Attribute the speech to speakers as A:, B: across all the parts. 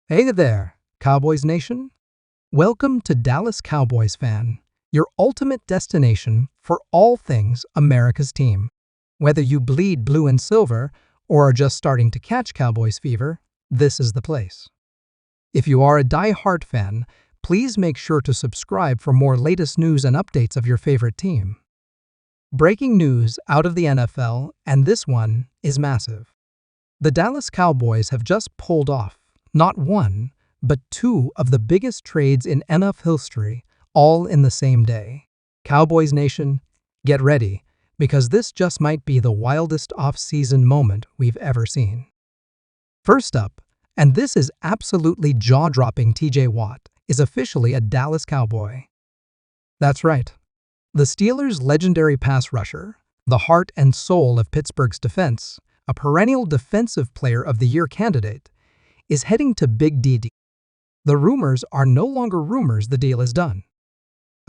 A: Hey there, Cowboys Nation. Welcome to Dallas Cowboys Fan, your ultimate destination for all things America's team. Whether you bleed blue and silver or are just starting to catch Cowboys fever, this is the place. If you are a die-hard fan, please make sure to subscribe for more latest news and updates of your favorite team. Breaking news out of the NFL, and this one is massive. The Dallas Cowboys have just pulled off not one, but two of the biggest trades in NFL history, all in the same day. Cowboys Nation, get ready, because this just might be the wildest off-season moment we've ever seen. First up, and this is absolutely jaw-dropping, TJ Watt is officially a Dallas Cowboy. That's right. The Steelers' legendary pass rusher, the heart and soul of Pittsburgh's defense, a perennial Defensive Player of the Year candidate, is heading to Big D. The rumors are no longer rumors, the deal is done.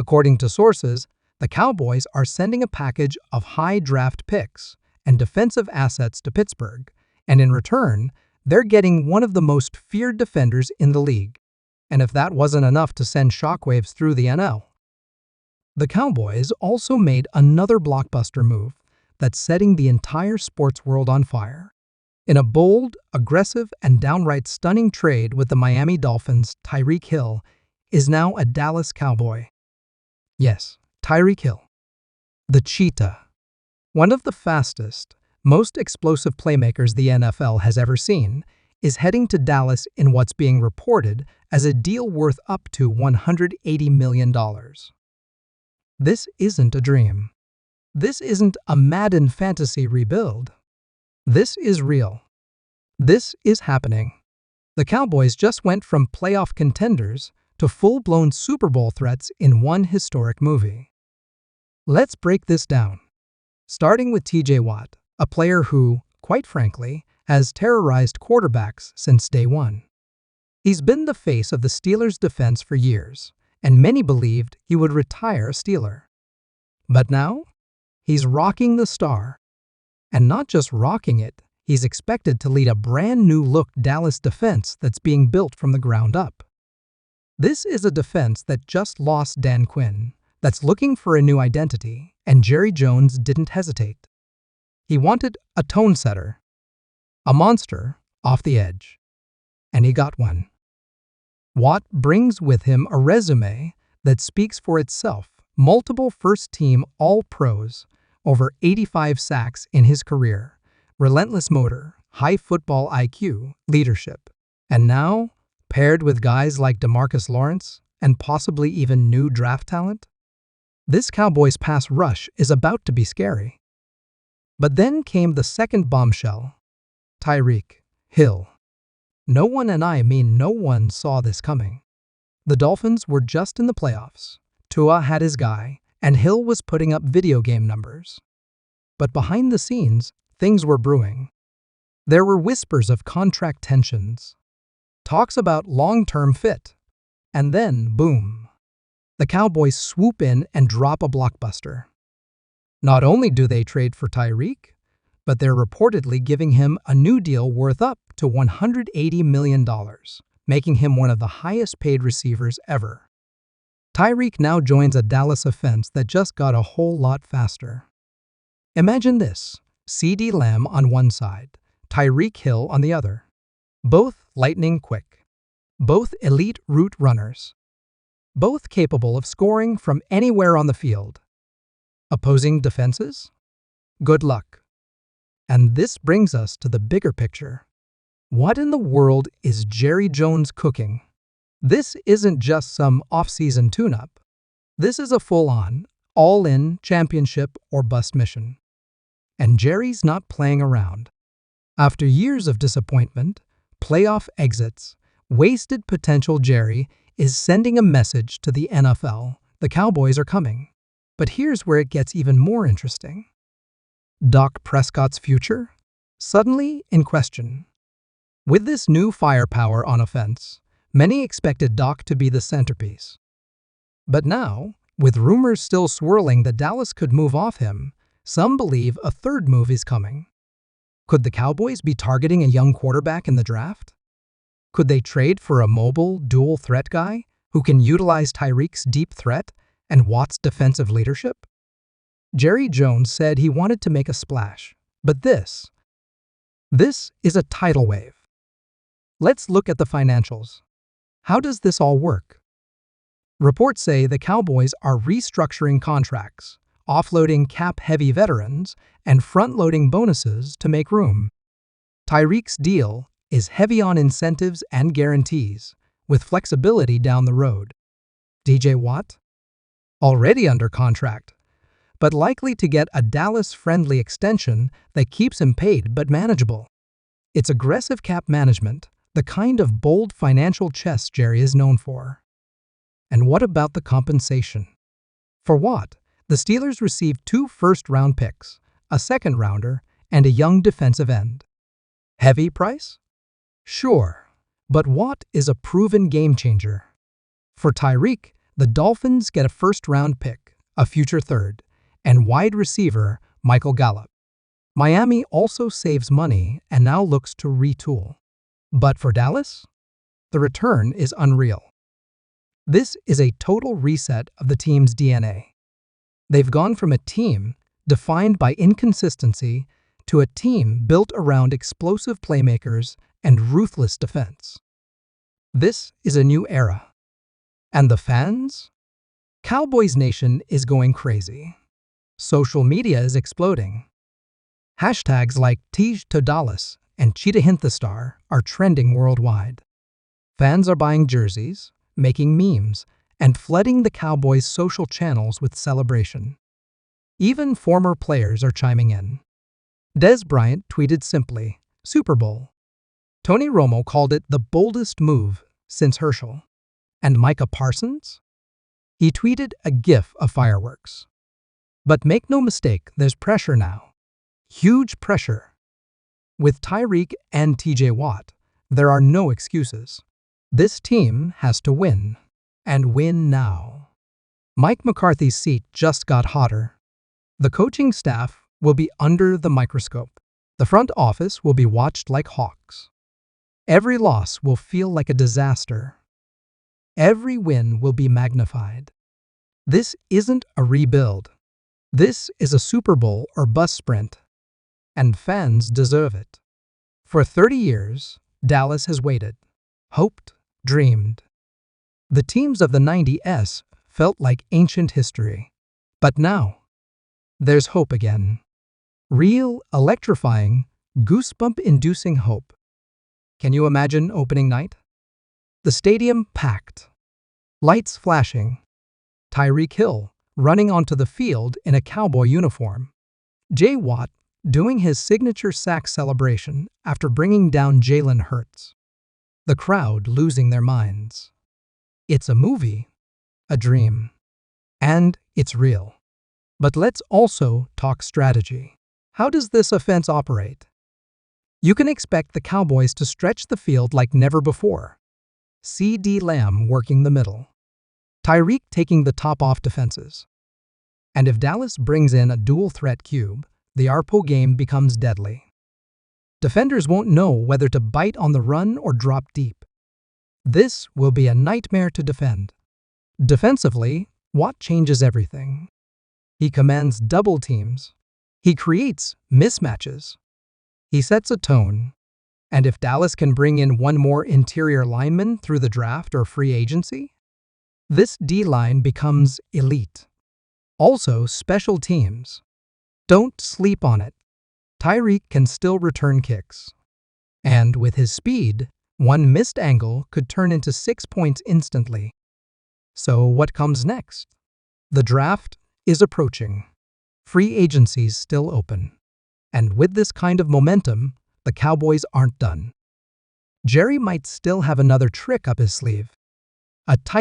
A: According to sources, the Cowboys are sending a package of high draft picks and defensive assets to Pittsburgh, and in return, they're getting one of the most feared defenders in the league. And if that wasn't enough to send shockwaves through the NL, the Cowboys also made another blockbuster move that's setting the entire sports world on fire. In a bold, aggressive, and downright stunning trade with the Miami Dolphins, Tyreek Hill is now a Dallas Cowboy. Yes, Tyreek Hill, the cheetah, one of the fastest, most explosive playmakers the NFL has ever seen, is heading to Dallas in what's being reported as a deal worth up to $180 million. This isn't a dream. This isn't a Madden fantasy rebuild. This is real. This is happening. The Cowboys just went from playoff contenders to full-blown Super Bowl threats in one historic movie. Let's break this down. Starting with TJ Watt, a player who, quite frankly, has terrorized quarterbacks since day one. He's been the face of the Steelers' defense for years, and many believed he would retire a Steeler. But now, he's rocking the star. And not just rocking it, he's expected to lead a brand new look Dallas defense that's being built from the ground up. This is a defense that just lost Dan Quinn, that's looking for a new identity, and Jerry Jones didn't hesitate. He wanted a tone setter, a monster off the edge, and he got one. Watt brings with him a resume that speaks for itself: multiple first-team All-Pros, over 85 sacks in his career, relentless motor, high football IQ, leadership. And now, paired with guys like DeMarcus Lawrence and possibly even new draft talent, this Cowboys pass rush is about to be scary. But then came the second bombshell: Tyreek Hill. No one, and I mean no one, saw this coming. The Dolphins were just in the playoffs. Tua had his guy, and Hill was putting up video game numbers. But behind the scenes, things were brewing. There were whispers of contract tensions, talks about long-term fit, and then, boom, the Cowboys swoop in and drop a blockbuster. Not only do they trade for Tyreek, but they're reportedly giving him a new deal worth up to $180 million, making him one of the highest-paid receivers ever. Tyreek now joins a Dallas offense that just got a whole lot faster. Imagine this: CeeDee Lamb on one side, Tyreek Hill on the other. Both lightning quick. Both elite route runners. Both capable of scoring from anywhere on the field. Opposing defenses? Good luck. And this brings us to the bigger picture. What in the world is Jerry Jones cooking? This isn't just some off-season tune-up. This is a full-on, all-in championship or bust mission. And Jerry's not playing around. After years of disappointment, playoff exits, wasted potential, Jerry is sending a message to the NFL: the Cowboys are coming. But here's where it gets even more interesting. Dak Prescott's future? Suddenly in question. With this new firepower on offense, many expected Dak to be the centerpiece. But now, with rumors still swirling that Dallas could move off him, some believe a third move is coming. Could the Cowboys be targeting a young quarterback in the draft? Could they trade for a mobile, dual-threat guy who can utilize Tyreek's deep threat and Watt's defensive leadership? Jerry Jones said he wanted to make a splash, but this is a tidal wave. Let's look at the financials. How does this all work? Reports say the Cowboys are restructuring contracts, offloading cap-heavy veterans, and front-loading bonuses to make room. Tyreek's deal is heavy on incentives and guarantees, with flexibility down the road. DJ Watt? Already under contract, but likely to get a Dallas-friendly extension that keeps him paid but manageable. It's aggressive cap management, the kind of bold financial chess Jerry is known for. And what about the compensation? For Watt, the Steelers received 2 first-round picks, a second-rounder, and a young defensive end. Heavy price? Sure, but Watt is a proven game-changer. For Tyreek, the Dolphins get a first-round pick, a future third, and wide receiver Michael Gallup. Miami also saves money and now looks to retool. But for Dallas, the return is unreal. This is a total reset of the team's DNA. They've gone from a team defined by inconsistency to a team built around explosive playmakers and ruthless defense. This is a new era. And the fans? Cowboys Nation is going crazy. Social media is exploding. Hashtags like Tej to Dallas and Cheetah Hinthastar are trending worldwide. Fans are buying jerseys, making memes, and flooding the Cowboys' social channels with celebration. Even former players are chiming in. Des Bryant tweeted simply, "Super Bowl." Tony Romo called it the boldest move since Herschel. And Micah Parsons? He tweeted a gif of fireworks. But make no mistake, there's pressure now. Huge pressure. With Tyreek and TJ Watt, there are no excuses. This team has to win, and win now. Mike McCarthy's seat just got hotter. The coaching staff will be under the microscope. The front office will be watched like hawks. Every loss will feel like a disaster. Every win will be magnified. This isn't a rebuild. This is a Super Bowl or bust sprint. And fans deserve it. For 30 years, Dallas has waited, hoped, dreamed. The teams of the 90s felt like ancient history. But now, there's hope again. Real, electrifying, goosebump-inducing hope. Can you imagine opening night? The stadium packed. Lights flashing. Tyreek Hill running onto the field in a Cowboy uniform. J. Watt doing his signature sack celebration after bringing down Jalen Hurts. The crowd losing their minds. It's a movie, a dream, and it's real. But let's also talk strategy. How does this offense operate? You can expect the Cowboys to stretch the field like never before. CeeDee Lamb working the middle. Tyreek taking the top off defenses. And if Dallas brings in a dual-threat cube, the ARPO game becomes deadly. Defenders won't know whether to bite on the run or drop deep. This will be a nightmare to defend. Defensively, Watt changes everything. He commands double teams. He creates mismatches. He sets a tone. And if Dallas can bring in one more interior lineman through the draft or free agency, this D-line becomes elite. Also, special teams. Don't sleep on it. Tyreek can still return kicks. And with his speed, one missed angle could turn into 6 points instantly. So what comes next? The draft is approaching. Free agency's still open. And with this kind of momentum, the Cowboys aren't done. Jerry might still have another trick up his sleeve. A tight